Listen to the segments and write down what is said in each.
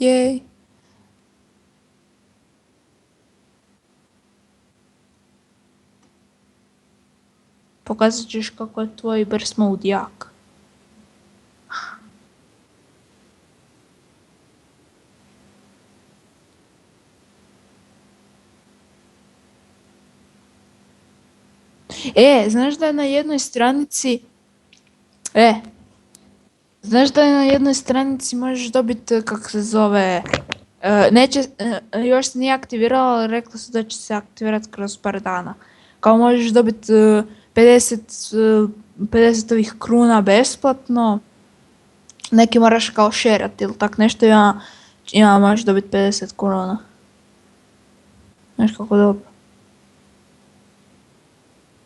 Jej. Pokazat ćeš kako je tvoj burst mode jak. Znaš da je na jednoj stranici... Znaš da je na jednoj stranici možeš dobiti, kako se zove... još se nije aktiviralo, ali rekli su da će se aktivirati kroz par dana. Kao možeš dobiti 50 ovih kruna besplatno. Neki moraš kao šerati ili tak nešto, ja možeš dobiti 50 kruna. Znaš kako dobro.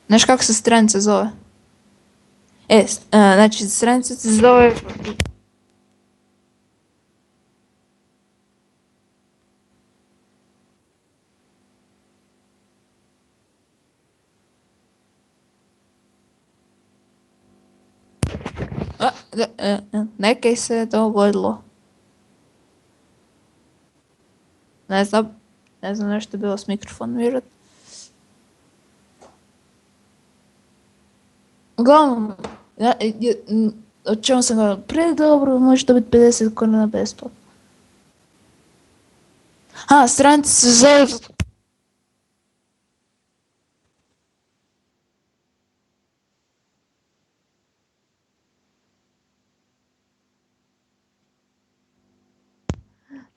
Znaš kako se stranica zove? Znači stranica se zove... Nekaj se dogodilo. Ne znam nešto je bilo s mikrofonom vjerojatno. Uglavnom, o čemu sam govorila? Predobro, možeš dobiti 50 kruna besplatno. Stranica se zove...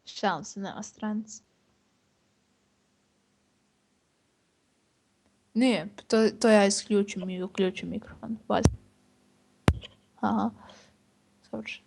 Šalim se, nema stranice. Nije, to ja isključim i uključim mikrofon. Aha. Savršeno.